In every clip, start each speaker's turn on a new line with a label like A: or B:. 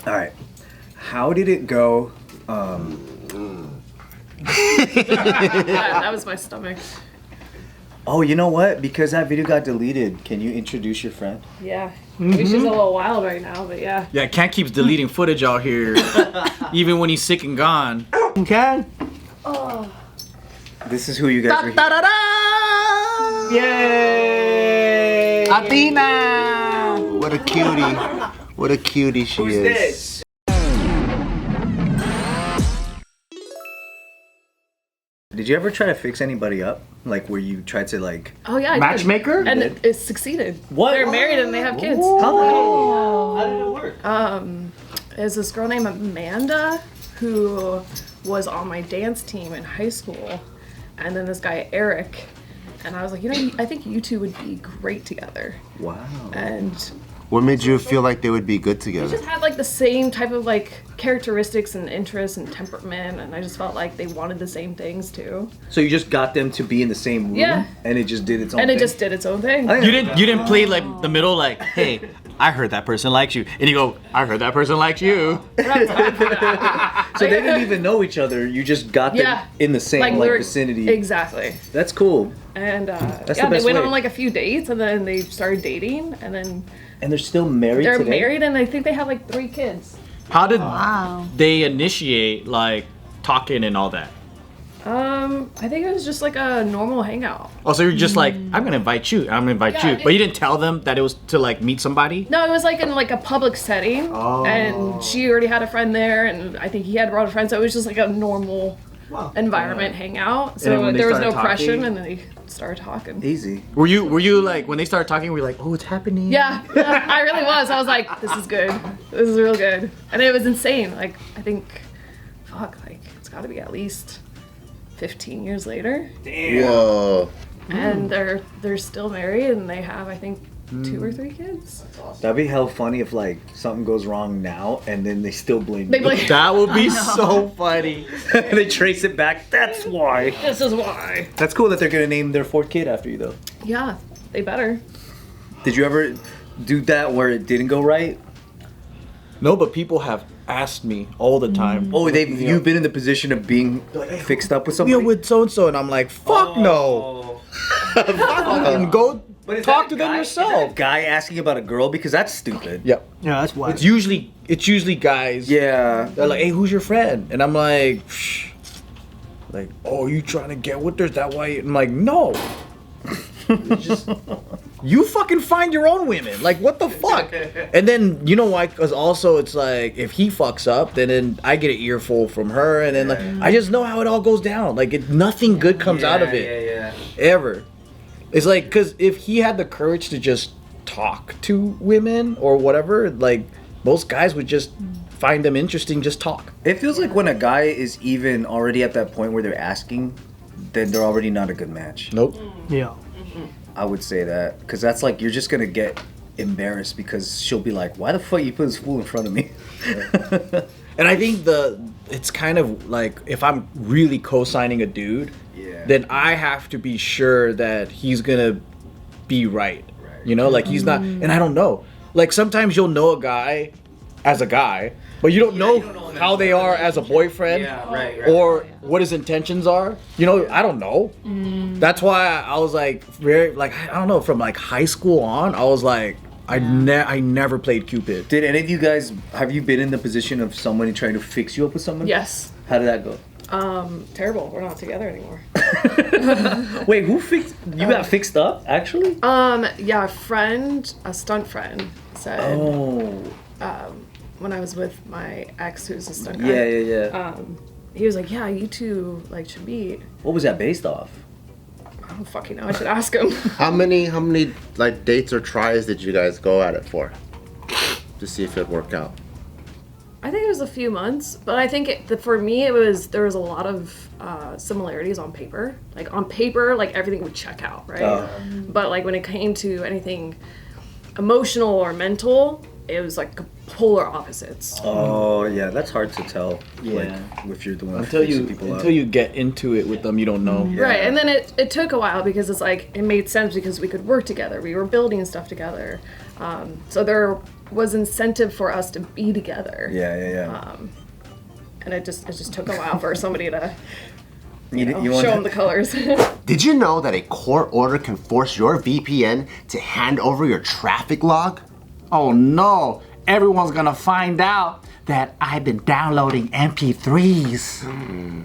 A: All right. How did it go?
B: That was my stomach.
A: Oh, you know what? Because that video got deleted, can you introduce your friend?
B: Yeah. Maybe she's a little wild right now, but yeah.
C: Yeah, Cat keeps deleting footage out here, even when he's sick and gone.
D: Cat.
B: Oh.
A: This is who you guys are.
D: Da-da-da! Yay! Athena!
E: What a cutie. What a cutie she
A: Who's
E: is.
A: this? Did you ever try to fix anybody up? Like where you tried to like...
B: Oh yeah, I
D: Matchmaker?
B: did. And it succeeded.
A: What?
B: They're married and they have kids.
A: How did it work?
B: There's this girl named Amanda who was on my dance team in high school. And then this guy, Eric. And I was like, you know, I think you two would be great together.
A: Wow.
B: And
E: What made you feel like they would be good
B: they
E: together?
B: just had like the same type of like characteristics and interests and temperament. And I just felt like they wanted the same things too.
A: So you just got them to be in the same room?
B: Yeah.
A: And it just did its own
B: And
A: thing?
B: it just did its own thing.
C: You didn't play like the middle, like, hey, I heard that person likes you, and you go, I heard that person likes you.
A: So they didn't even know each other. You just got them
B: Yeah.
A: in the same
B: we were-
A: vicinity.
B: Exactly.
A: That's cool.
B: And
A: the
B: yeah, they
A: best
B: went
A: way.
B: on like a few dates and then they started dating and then
A: And they're still married
B: they're
A: today?
B: married and I think they have like 3 kids.
C: How did they initiate like talking and all that?
B: I think it was just like a normal hangout.
C: Oh, so you're just like, I'm gonna invite you, I'm gonna invite
B: Yeah,
C: you, but you didn't tell them that it was to like meet somebody?
B: No, it was like in like a public setting and she already had a friend there and I think he had brought a friend, so it was just like a normal environment hangout.
C: then
B: So
C: when they
B: there was no
C: started
B: pressure
C: talking-
B: and then they started talking.
A: Easy.
C: Were you like, when they started talking, were you like, oh, it's happening?
B: Yeah, I really was. I was like, this is good. This is real good. And it was insane. Like, I think, like, it's gotta be at least 15 years later.
E: Whoa.
B: And they're still married and they have, I think, 2 or 3 kids.
A: That'd be hell funny if like something goes wrong now and then they still blame
B: They
A: you.
B: like,
C: That would be so funny.
A: They trace it back. That's why.
B: this is why.
A: That's cool that they're gonna name their 4th kid after you though.
B: Yeah, they better.
A: Did you ever do that where it didn't go right?
C: No, but people have asked me all the time.
A: Oh, you've been in the position of being fixed up with somebody?
C: Yeah, with so and so, and I'm like, fuck no. Fucking go talk to them yourself.
A: Guy asking about a girl because that's stupid.
C: Yep.
D: Yeah, that's why.
C: It's usually guys.
A: Yeah.
C: They're like, hey, who's your friend? And I'm like, Psh. Like, oh, you trying to get with her? Is that why? I'm like, no. It's just, you fucking find your own women. Like, what the fuck? And then, you know why? Because also it's like, if he fucks up, then I get an earful from her. And then like, I just know how it all goes down. Like, nothing good comes out of it.
A: Yeah.
C: Ever. It's like, because if he had the courage to just talk to women or whatever, like, most guys would just find them interesting, just talk.
A: It feels like when a guy is even already at that point where they're asking, then they're already not a good match.
C: Nope.
D: Yeah.
A: I would say that. Because that's like, you're just going to get embarrassed because she'll be like, why the fuck you put this fool in front of me?
C: And I think it's kind of like, if I'm really co-signing a dude, then I have to be sure that he's gonna be right. You know, like he's not, and I don't know. Like sometimes you'll know a guy as a guy, but you don't know how they are as a boyfriend or what his intentions are. You know, I don't know. That's why I was like, very, like, I don't know, from like high school on, I was like, I never played Cupid.
A: Did any of you guys, have you been in the position of somebody trying to fix you up with someone?
B: Yes.
A: How did that go?
B: Terrible. We're not together anymore.
A: Wait, who fixed, you got fixed up, actually?
B: Yeah, a stunt friend said, when I was with my ex who's a stunt guy.
A: Yeah.
B: He was like, yeah, you two like should meet.
A: What was that based off?
B: I don't fucking know. I should ask him.
E: How many like dates or tries did you guys go at it for? To see if it'd work out.
B: I think it was a few months, but I think for me there was a lot of similarities on paper. Like on paper, like everything would check out, right? But like when it came to anything emotional or mental, it was like polar opposites.
A: Oh yeah, that's hard to tell. Yeah. Like if you're the one
C: Until
A: fixing people up.
C: you get into it with them, you don't know.
A: Yeah.
B: Right, and then it took a while because it's like it made sense because we could work together. We were building stuff together. So there was incentive for us to be together.
A: Yeah.
B: And it just took a while for somebody to
A: You
B: show them the colors.
F: Did you know that a court order can force your VPN to hand over your traffic log?
D: Oh no, everyone's gonna find out that I've been downloading MP3s.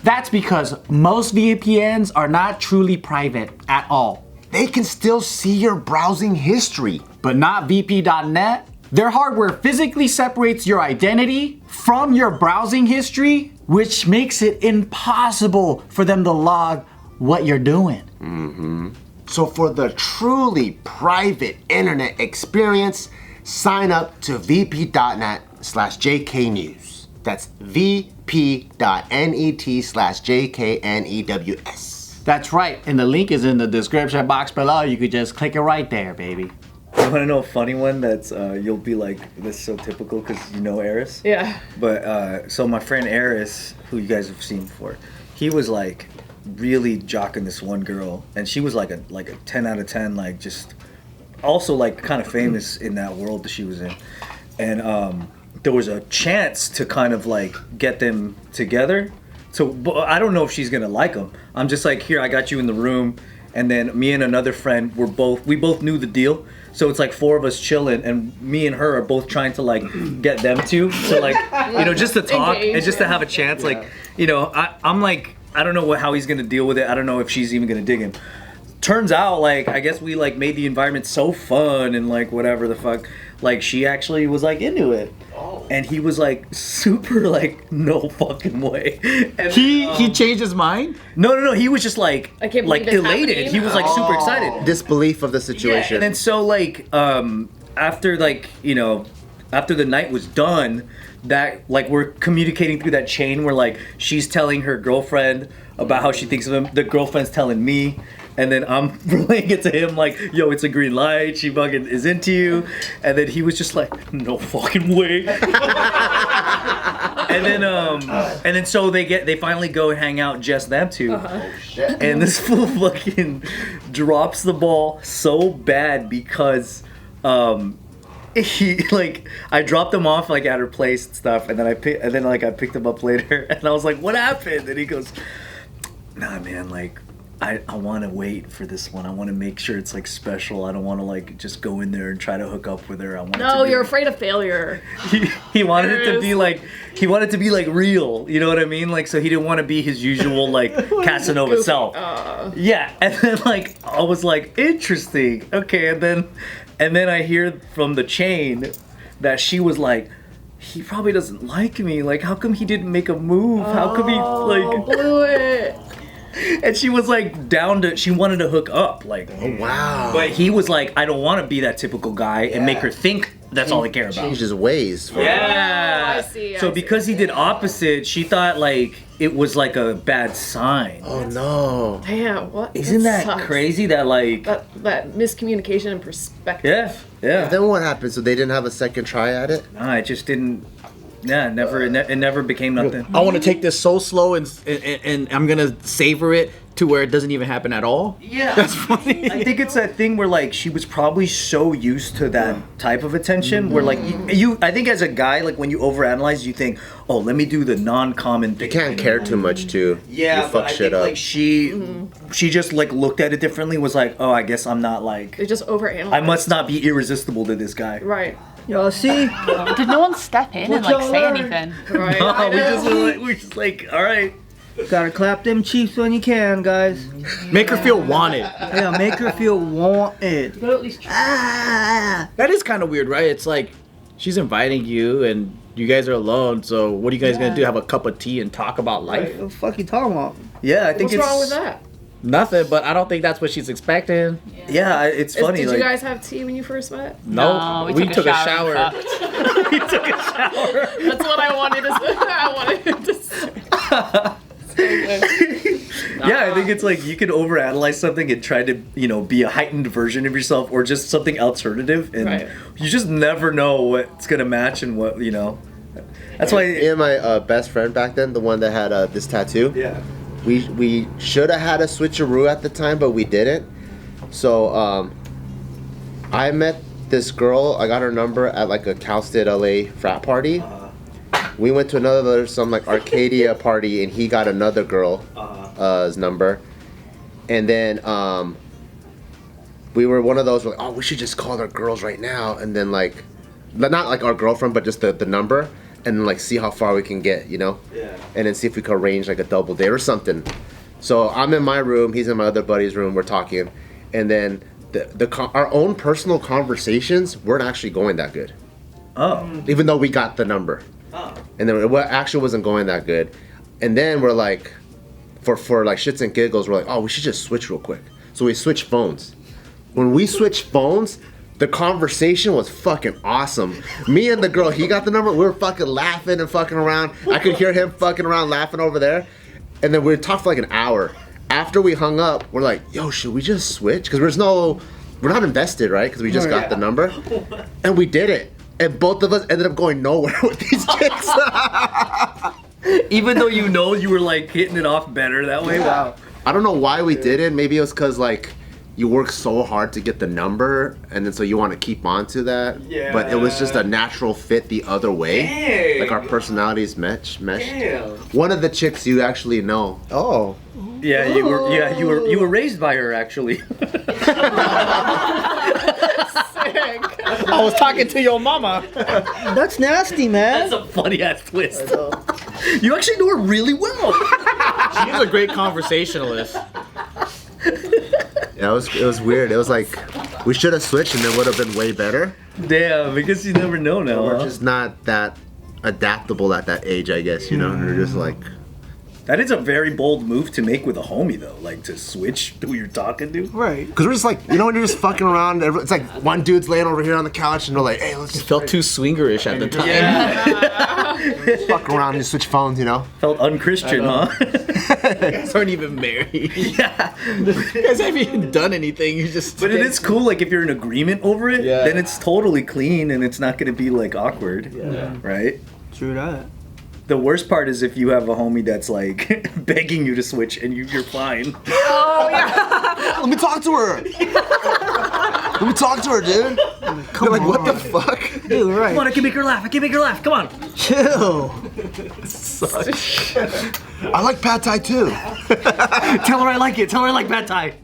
D: That's because most VPNs are not truly private at all.
F: They can still see your browsing history.
D: But not VP.net. Their hardware physically separates your identity from your browsing history, which makes it impossible for them to log what you're doing.
F: So for the truly private internet experience, sign up to vp.net/jknews. That's vp.net/jknews.
D: That's right, and the link is in the description box below. You could just click it right there, baby.
A: You want to know a funny one that's you'll be like, this is so typical because you know Eris.
B: Yeah.
A: But so my friend Eris, who you guys have seen before, he was like really jocking this one girl, and she was like a 10 out of 10, like just also like kind of famous in that world that she was in, and there was a chance to kind of like get them together. So but I don't know if she's gonna like him. I'm just like, here, I got you in the room, and then me and another friend we both knew the deal. So it's like 4 of us chilling, and me and her are both trying to like get them to like, you know, just to talk
B: Engage,
A: and just to have a chance. Like, you know, I'm like, I don't know how he's gonna deal with it. I don't know if she's even gonna dig him. Turns out, like, I guess we like made the environment so fun and like whatever the fuck. Like, she actually was like into it, and he was like super like, no fucking way. And
C: He changed his mind?
A: no, he was just like
B: I can't
A: like
B: believe it's
A: elated.
B: happening.
A: He was like super excited.
E: Disbelief of the
A: Yeah,
E: situation.
A: and then so like after like, you know, after the night was done, that like we're communicating through that chain where like she's telling her girlfriend about how she thinks of him, the girlfriend's telling me, and then I'm relaying it to him like, yo, it's a green light, she fucking is into you, and then he was just like, no fucking way. and then so they finally go and hang out, just them two. And this fool fucking drops the ball so bad because he like, I dropped him off like at her place and stuff, and then I picked him up later, and I was like, what happened? And he goes, nah man, like I want to wait for this one. I want to make sure it's like special. I don't want to like just go in there and try to hook up with her. I want
B: No, you're afraid of failure.
A: he wanted it to be like, he wanted to be like real, you know what I mean? Like, so he didn't want to be his usual like Casanova self. Yeah, and then like I was like, interesting, okay, and then I hear from the chain that she was like, he probably doesn't like me. Like, how come he didn't make a move? How come he like
B: Blew it.
A: And she was like she wanted to hook up, like,
E: Oh, wow.
A: but he was like, I don't want to be that typical guy and make her think that's all I care about.
E: Changed his ways.
A: Yeah.
B: Oh, I see,
A: So
B: I see.
A: because he did opposite, she thought like it was like a bad sign.
E: Oh, no.
B: Damn, what?
A: Isn't that
B: sucks.
A: crazy that like
B: That miscommunication and perspective.
A: yeah.
E: Then what happened? So they didn't have a second try at it?
A: Nah, it just didn't. Yeah, it never became nothing.
C: I want to take this so slow and I'm gonna savor it to where it doesn't even happen at all.
A: Yeah,
C: That's funny.
A: I think it's that thing where like she was probably so used to that type of attention where like you I think as a guy, like when you overanalyze, you think, oh, let me do the non-common thing.
E: You can't care too much, too.
A: Yeah,
E: You
A: but
E: fuck
A: I
E: shit
A: think
E: up.
A: like she just like looked at it differently. Was like, oh, I guess I'm not like,
B: They just overanalyze.
A: I must not be irresistible to this guy.
B: Right.
G: Y'all see?
H: Did no one step in and like say anything?
B: Right.
A: No,
B: I know.
A: we're just like, all right.
G: Gotta clap them cheeks when you can, guys.
C: Make her feel wanted.
G: Yeah, make her feel wanted.
H: But at least try.
C: That is kind of weird, right? It's like she's inviting you and you guys are alone. So what are you guys gonna do? Have a cup of tea and talk about life?
G: What the fuck you talking about?
A: Yeah, I think
B: What's
A: it's
B: wrong with that?
C: Nothing, but I don't think that's what she's expecting.
A: Yeah, it's funny.
B: Did
A: like,
B: you guys have tea when you first met?
C: No, we took a shower.
H: and fucked.
A: we took a shower.
B: That's what I wanted to say. I wanted to say.
A: Yeah, I think it's like you can overanalyze something and try to, you know, be a heightened version of yourself or just something alternative, and
B: Right.
A: you just never know what's gonna match and what, you know. That's why.
E: Me and my best friend back then, the one that had this tattoo,
A: Yeah.
E: we should have had a switcheroo at the time, but we didn't. So I met this girl, I got her number at like a Cal State LA frat party. We went to some like Arcadia party, and he got another girl's number. And then we were one of those, we're like, oh, we should just call our girls right now, and then like, not like our girlfriend, but just the number, and then like see how far we can get, you know?
A: Yeah.
E: And then see if we could arrange like a double date or something. So I'm in my room, he's in my other buddy's room, we're talking, and then our own personal conversations weren't actually going that good.
A: Oh.
E: Even though we got the number.
A: Oh.
E: And then it actually wasn't going that good. And then we're like, for like shits and giggles, we're like, oh, we should just switch real quick. So we switched phones. When we switched phones, the conversation was fucking awesome. Me and the girl, he got the number, we were fucking laughing and fucking around. I could hear him fucking around laughing over there. And then we talked for like an hour. After we hung up, we're like, yo, should we just switch? Because we're not invested, right? Because we just got the number. And we did it. And both of us ended up going nowhere with these chicks.
A: Even though you know you were like hitting it off better that way. Wow.
E: I don't know why we did it. Maybe it was because like you work so hard to get the number, and then so you want to keep on to that. Yeah. But it was just a natural fit the other way. Dang. Like our personalities meshed. Damn. One of the chicks you actually know.
C: Oh.
A: Yeah, you were raised by her actually.
C: I was talking to your mama.
G: That's nasty, man.
A: That's a funny ass twist. You actually know her really well.
C: She's a great conversationalist.
E: Yeah, it was weird. It was like we should have switched and it would have been way better.
A: Damn, because you never know now.
E: We're just not that adaptable at that age, I guess, you know? We're just like...
A: That is a very bold move to make with a homie, though. Like, to switch who you're talking to.
G: Right.
E: Because we're just like, you know, when you're just fucking around, it's like one dude's laying over here on the couch and we're like, hey, let's just...
C: It felt too swingerish at the time.
A: Yeah.
E: Just fuck around and switch phones, you know?
A: Felt unchristian, huh?
C: You guys aren't even married.
A: Yeah.
C: You guys haven't even done anything. You just...
A: But it is cool, like, if you're in agreement over it,
C: Yeah.
A: then it's totally clean and it's not going to be, like, awkward.
C: Yeah.
A: Right?
G: True that.
A: The worst part is if you have a homie that's like begging you to switch and you're fine.
B: Oh yeah.
E: Let me talk to her! Let me talk to her, dude! You're like, what the fuck?
G: Dude, right.
A: Come on, I can make her laugh. I can make her laugh. Come on.
G: Chill.
E: I like pad thai too.
A: Tell her I like it. Tell her I like pad thai.